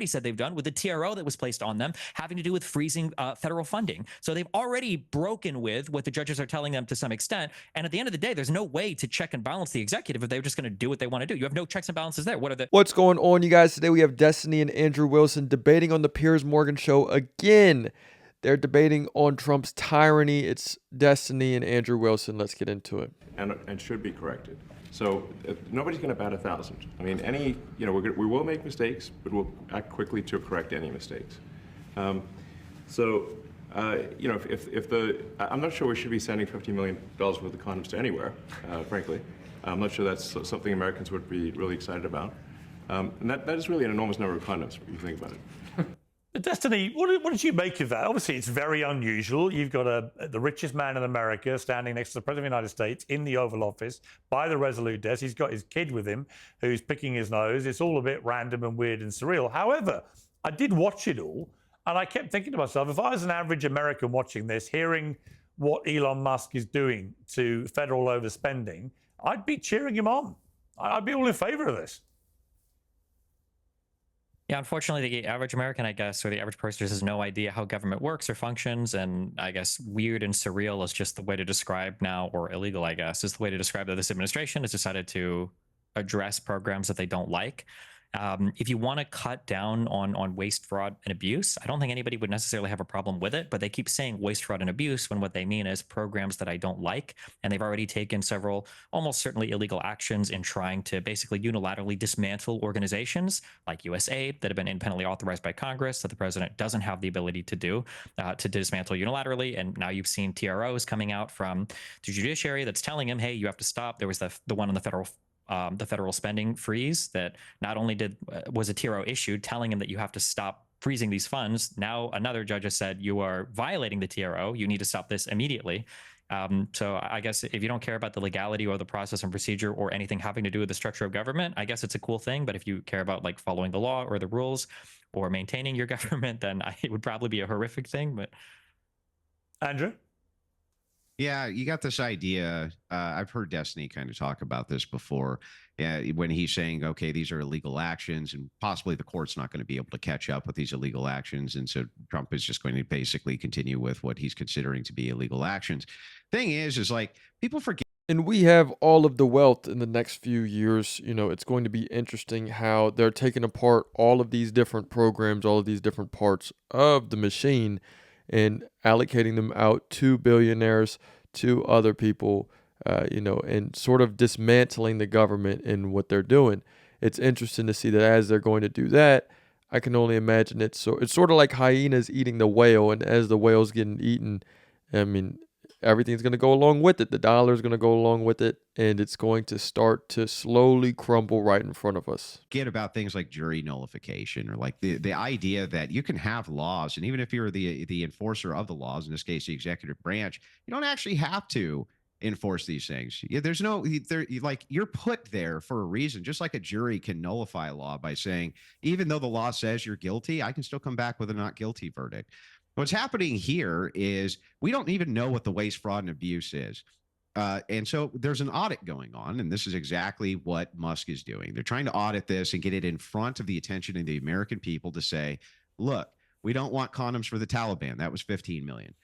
said they've done with the TRO that was placed on them, having to do with freezing federal funding. So they've already broken with what the judges are telling them to some extent. And at the end of the day, there's no way to check and balance the executive if they're just going to do what they want to do. You have no checks and balances there. What are the What's going on, you guys? Today we have Destiny and Andrew Wilson debating on the Piers Morgan show again. They're debating on Trump's tyranny. It's Destiny and Andrew Wilson. Let's get into it. And should be corrected. So nobody's going to bat 1,000. I mean, we will make mistakes, but we'll act quickly to correct any mistakes. I'm not sure we should be sending $50 million worth of condoms to anywhere, frankly. I'm not sure that's something Americans would be really excited about. And that is really an enormous number of condoms, if you think about it. Destiny, what did you make of that? Obviously, it's very unusual. You've got the richest man in America standing next to the President of the United States in the Oval Office by the Resolute desk. He's got his kid with him who's picking his nose. It's all a bit random and weird and surreal. However, I did watch it all, and I kept thinking to myself, if I was an average American watching this, hearing what Elon Musk is doing to federal overspending, I'd be cheering him on. I'd be all in favor of this. Yeah, unfortunately, the average American, I guess, or the average person just has no idea how government works or functions. And I guess weird and surreal is just the way to describe now, or illegal, I guess, is the way to describe that this administration has decided to address programs that they don't like. If you want to cut down on waste, fraud, and abuse, I don't think anybody would necessarily have a problem with it, but they keep saying waste, fraud, and abuse when what they mean is programs that I don't like. And they've already taken several almost certainly illegal actions in trying to basically unilaterally dismantle organizations like USAID that have been independently authorized by Congress that the president doesn't have the ability to do, to dismantle unilaterally. And now you've seen TROs coming out from the judiciary that's telling him, hey, you have to stop. There was the one on the federal spending freeze that not only was a TRO issued telling him that you have to stop freezing these funds. Now another judge has said you are violating the TRO. You need to stop this immediately. So I guess if you don't care about the legality or the process and procedure or anything having to do with the structure of government, I guess it's a cool thing. But if you care about like following the law or the rules or maintaining your government, then it would probably be a horrific thing. But Andrew? Yeah, you got this idea. I've heard Destiny kind of talk about this before when he's saying, okay, these are illegal actions and possibly the court's not going to be able to catch up with these illegal actions. And so Trump is just going to basically continue with what he's considering to be illegal actions. Thing is like people forget. And we have all of the wealth in the next few years. You know, it's going to be interesting how they're taking apart all of these different programs, all of these different parts of the machine, and allocating them out to billionaires, to other people, and sort of dismantling the government in what they're doing. It's interesting to see that as they're going to do that, I can only imagine it's sort of like hyenas eating the whale, and as the whale's getting eaten, I mean, everything's going to go along with it. The dollar's going to go along with it, and it's going to start to slowly crumble right in front of us. Get about things like jury nullification, or like the idea that you can have laws, and even if you're the enforcer of the laws, in this case the executive branch, you don't actually have to enforce these things. There's no, like, you're put there for a reason. Just like a jury can nullify a law by saying, even though the law says you're guilty, I can still come back with a not guilty verdict. What's happening here is we don't even know what the waste, fraud, and abuse is. And so there's an audit going on, and this is exactly what Musk is doing. They're trying to audit this and get it in front of the attention of the American people to say, look, we don't want condoms for the Taliban. That was 15 million.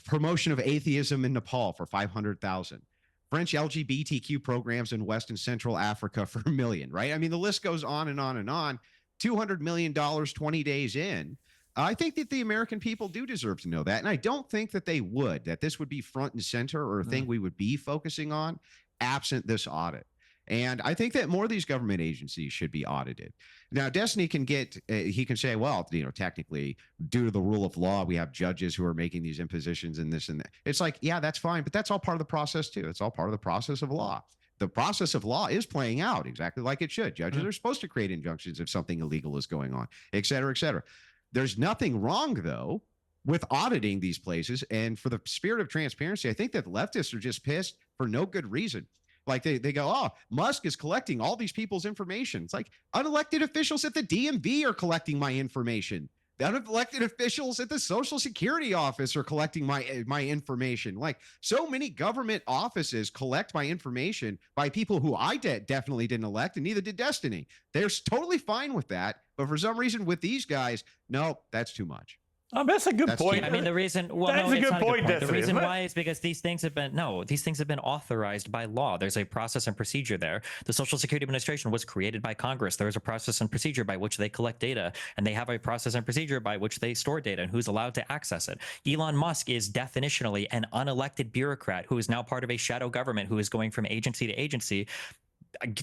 Promotion of atheism in Nepal for 500,000. French LGBTQ programs in West and Central Africa for $1 million, right? I mean, the list goes on and on and on. $200 million 20 days in. I think that the American people do deserve to know that. And I don't think that they would, that this would be front and center or a thing we would be focusing on absent this audit. And I think that more of these government agencies should be audited. Now, Destiny can he can say, well, technically, due to the rule of law, we have judges who are making these impositions and this and that. It's like, yeah, that's fine. But that's all part of the process, too. It's all part of the process of law. The process of law is playing out exactly like it should. Judges are supposed to create injunctions if something illegal is going on, et cetera, et cetera. There's nothing wrong, though, with auditing these places. And for the spirit of transparency, I think that leftists are just pissed for no good reason. Like they go, oh, Musk is collecting all these people's information. It's like unelected officials at the DMV are collecting my information. The unelected officials at the Social Security office are collecting my information. Like, so many government offices collect my information by people who I definitely didn't elect, and neither did Destiny. They're totally fine with that. But for some reason with these guys, no, that's too much. That's a good That's point. too I mean, the reason, well, That's no, a it's good not a good point, point. The Destiny, reason isn't it? why is because these things have been authorized by law. There's a process and procedure there. The Social Security Administration was created by Congress. There is a process and procedure by which they collect data, and they have a process and procedure by which they store data and who's allowed to access it. Elon Musk is definitionally an unelected bureaucrat who is now part of a shadow government who is going from agency to agency,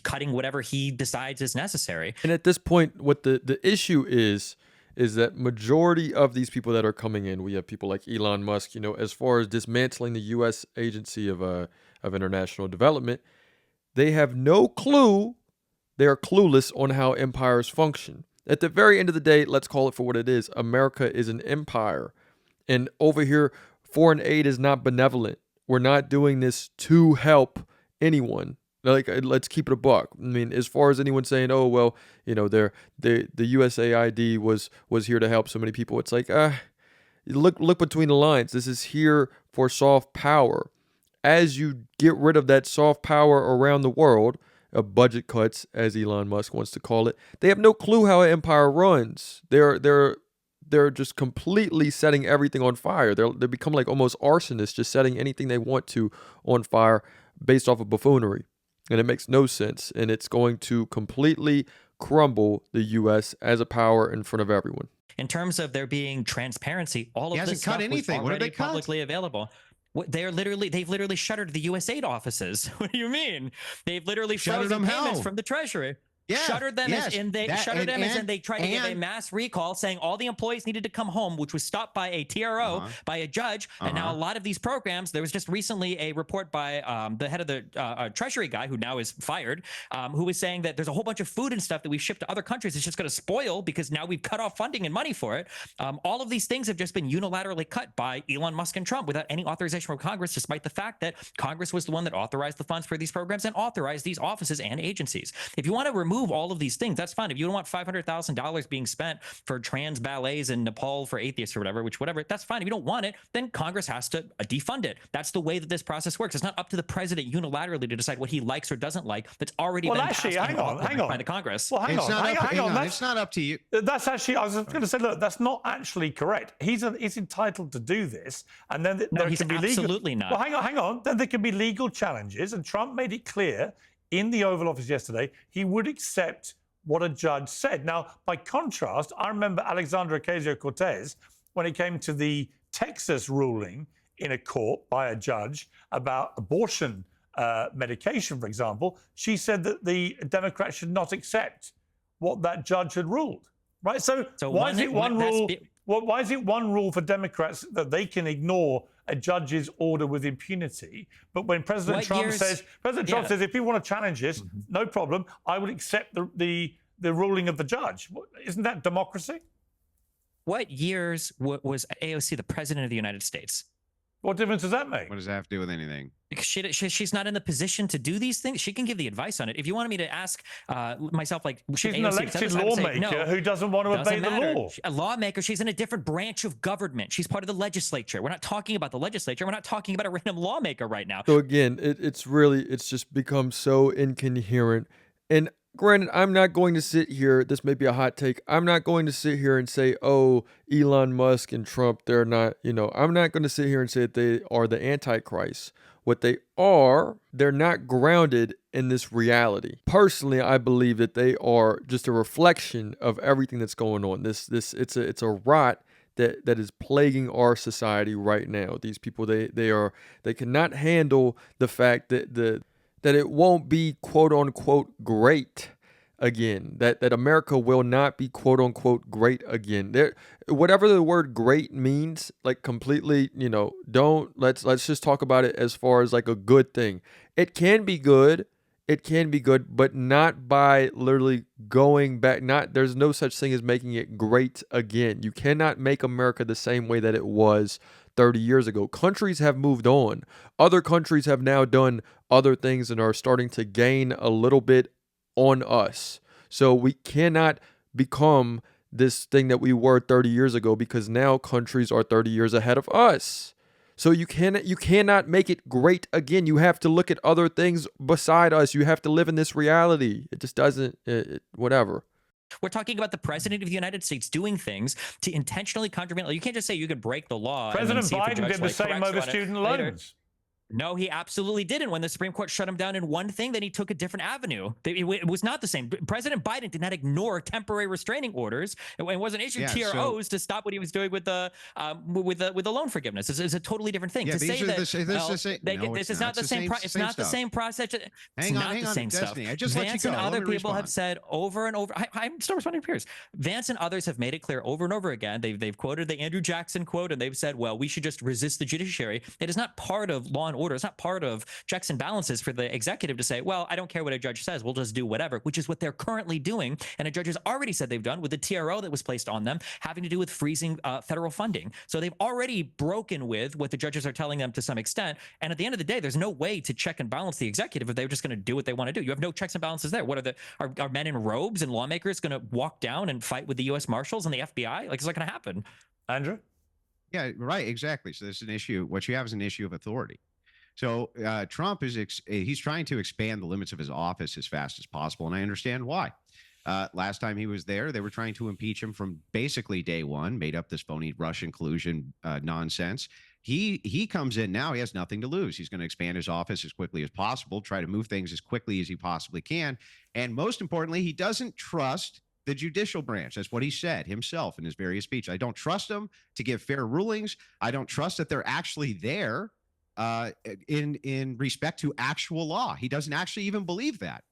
cutting whatever he decides is necessary. And at this point, what the issue is that majority of these people that are coming in, we have people like Elon Musk, you know, as far as dismantling the U.S. Agency of International Development, they have no clue. They are clueless on how empires function. At the very end of the day, let's call it for what it is. America is an empire. And over here, foreign aid is not benevolent. We're not doing this to help anyone. Like, let's keep it a buck. I mean, as far as anyone saying, oh, well, you know, the USAID was here to help so many people. It's like, look between the lines. This is here for soft power. As you get rid of that soft power around the world, budget cuts, as Elon Musk wants to call it, they have no clue how an empire runs. They're just completely setting everything on fire. They become like almost arsonists, just setting anything they want to on fire based off of buffoonery. And it makes no sense. And it's going to completely crumble the U.S. as a power in front of everyone. In terms of there being transparency, all He of this hasn't cut stuff was anything. What did already they cut? publicly available. They've literally shuttered the USAID offices. What do you mean? They've literally Shuttered frozen them payments how? from the Treasury. Yeah, Shuttered them yes, as they that- shuttered them as in they tried to give a and- mass recall saying all the employees needed to come home, which was stopped by a TRO, by a judge. And now a lot of these programs, there was just recently a report by the head of the Treasury guy who now is fired, who was saying that there's a whole bunch of food and stuff that we've shipped to other countries. It's just going to spoil because now we've cut off funding and money for it. All of these things have just been unilaterally cut by Elon Musk and Trump without any authorization from Congress, despite the fact that Congress was the one that authorized the funds for these programs and authorized these offices and agencies. If you want to remove all of these things, that's fine. If you don't want $500,000 being spent for trans ballets in Nepal for atheists or whatever, that's fine. If you don't want it, then Congress has to defund it. That's the way that this process works. It's not up to the president unilaterally to decide what he likes or doesn't like. That's already been passed hang on. by the Congress. Well, hang on. It's not up to you. That's actually, I was going to say, look, that's not actually correct. He's entitled to do this, and then there he's can be legal. absolutely not. Well, hang on. Then there can be legal challenges, and Trump made it clear in the Oval Office yesterday he would accept what a judge said. Now, by contrast, I remember Alexandra Ocasio-Cortez when it came to the Texas ruling in a court by a judge about abortion medication, for example. She said that the Democrats should not accept what that judge had ruled. Right? So why is it one rule? Why is it one rule for Democrats that they can ignore a judge's order with impunity? But when President Trump says, if you want to challenge this, no problem, I will accept the ruling of the judge. Isn't that democracy? What years was AOC the president of the United States? What difference does that make? What does that have to do with anything? Because she's not in the position to do these things. She can give the advice on it. If you wanted me to ask myself, like, she's an AOC elected lawmaker who doesn't want to obey the law. A lawmaker. She's in a different branch of government. She's part of the legislature. We're not talking about the legislature. We're not talking about a random lawmaker right now. So again, it's just become so incoherent. And granted, I'm not going to sit here, this may be a hot take, I'm not going to sit here and say, oh, Elon Musk and Trump, they're not, I'm not going to sit here and say that they are the Antichrist. What they are, they're not grounded in this reality. Personally, I believe that they are just a reflection of everything that's going on. It's a rot that is plaguing our society right now. These people, they cannot handle the fact that it won't be quote unquote great again, that America will not be quote unquote great again. Whatever the word great means, like, completely, let's just talk about it as far as like a good thing. It can be good, but not by literally going back. There's no such thing as making it great again. You cannot make America the same way that it was 30 years ago. Countries have moved on. Other countries have now done other things and are starting to gain a little bit on us. So we cannot become this thing that we were 30 years ago, because now countries are 30 years ahead of us. So you cannot make it great again. You have to look at other things beside us. You have to live in this reality. It just doesn't, whatever. We're talking about the president of the United States doing things to intentionally contravene. You can't just say you could break the law. President and then see if a Biden judge, did the same corrects over you on it student later. loans. No, he absolutely didn't. When the Supreme Court shut him down in one thing, then he took a different avenue. It was not the same. President Biden did not ignore temporary restraining orders and wasn't issued TROs to stop what he was doing with the loan forgiveness. It's a totally different thing. To say that this is not the same. It's not the same process. Hang on, Destiny. I just let you Vance go. and other people have respond. said over and over. I'm still responding to peers. Vance and others have made it clear over and over again. They've quoted the Andrew Jackson quote, and they've said, well, we should just resist the judiciary. It is not part of law and order. It's not part of checks and balances for the executive to say, well, I don't care what a judge says, we'll just do whatever, which is what they're currently doing. And a judge has already said they've done with the TRO that was placed on them, having to do with freezing federal funding. So they've already broken with what the judges are telling them to some extent. And at the end of the day, there's no way to check and balance the executive if they're just going to do what they want to do. You have no checks and balances there. What are men in robes and lawmakers going to walk down and fight with the U.S. Marshals and the FBI? Like, it's not going to happen. Andrew? Yeah, right. Exactly. So this is an issue. What you have is an issue of authority. So Trump he's trying to expand the limits of his office as fast as possible, and I understand why. Last time he was there, they were trying to impeach him from basically day one, made up this phony Russian collusion nonsense. He comes in now, he has nothing to lose. He's going to expand his office as quickly as possible, try to move things as quickly as he possibly can. And most importantly, he doesn't trust the judicial branch. That's what he said himself in his various speeches. I don't trust them to give fair rulings. I don't trust that they're actually there in respect to actual law. He doesn't actually even believe that.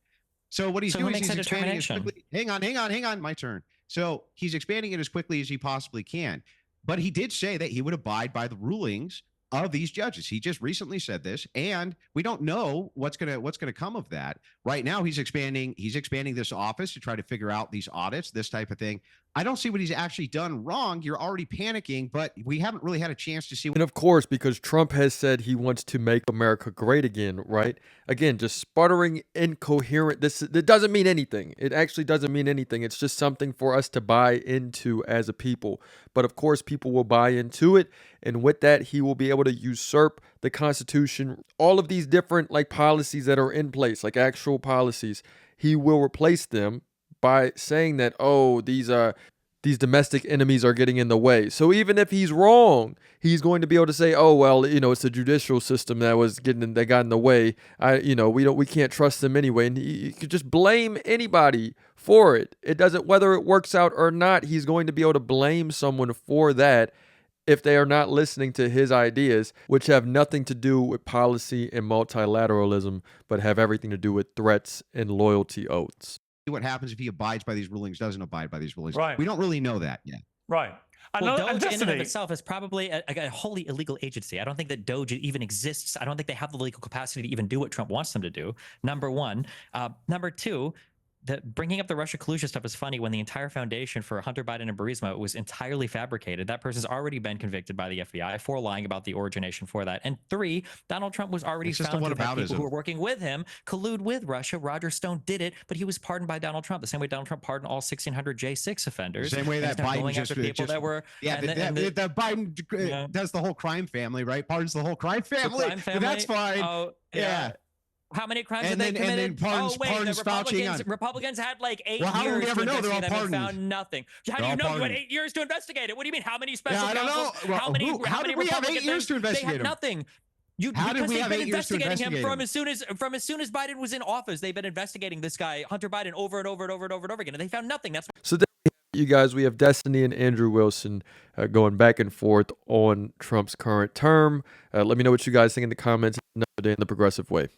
So what he's doing is he's expanding as quickly. Hang on, my turn. So he's expanding it as quickly as he possibly can. But he did say that he would abide by the rulings of these judges. He just recently said this, and we don't know what's gonna come of that. Right now, he's expanding this office to try to figure out these audits, this type of thing. I don't see what he's actually done wrong. You're already panicking, but we haven't really had a chance to see. And of course, because Trump has said he wants to make America great again, right? Again, just sputtering, incoherent. It doesn't mean anything. It actually doesn't mean anything. It's just something for us to buy into as a people. But of course, people will buy into it. And with that, he will be able to usurp the Constitution, all of these different policies that are in place, like actual policies. He will replace them by saying that, oh, these domestic enemies are getting in the way. So even if he's wrong, he's going to be able to say, oh, well, it's the judicial system that got in the way. We can't trust them anyway. And he could just blame anybody for it. It doesn't, whether it works out or not, he's going to be able to blame someone for that if they are not listening to his ideas, which have nothing to do with policy and multilateralism, but have everything to do with threats and loyalty oaths. What happens if he abides by these rulings, doesn't abide by these rulings. Right. We don't really know that yet. Right. Well, Doge in and of itself is probably a wholly illegal agency. I don't think that Doge even exists. I don't think they have the legal capacity to even do what Trump wants them to do, number one. Number two, bringing up the Russia collusion stuff is funny when the entire foundation for Hunter Biden and Burisma was entirely fabricated. That person's already been convicted by the FBI for lying about the origination for that. And three, Donald Trump was already found to have people who were working with him collude with Russia. Roger Stone did it, but he was pardoned by Donald Trump the same way Donald Trump pardoned all 1,600 J6 offenders. The same way that Biden Biden does the whole crime family, right? Pardons the whole crime family. That's fine. Oh, yeah. How many crimes have they committed? And then pardons Republicans had like 8 years how do we ever know they're all and pardoned? Found nothing. How do you know? You had 8 years to investigate it. What do you mean? How many special I don't counsels? know. How many we have 8 years to investigate They had nothing. How did we have 8 years to investigate him from as soon as Biden was in office? They've been investigating this guy Hunter Biden over and over again, and they found nothing. That's so. You guys, we have Destiny and Andrew Wilson going back and forth on Trump's current term. Let me know what you guys think in the comments. Another day in the progressive way.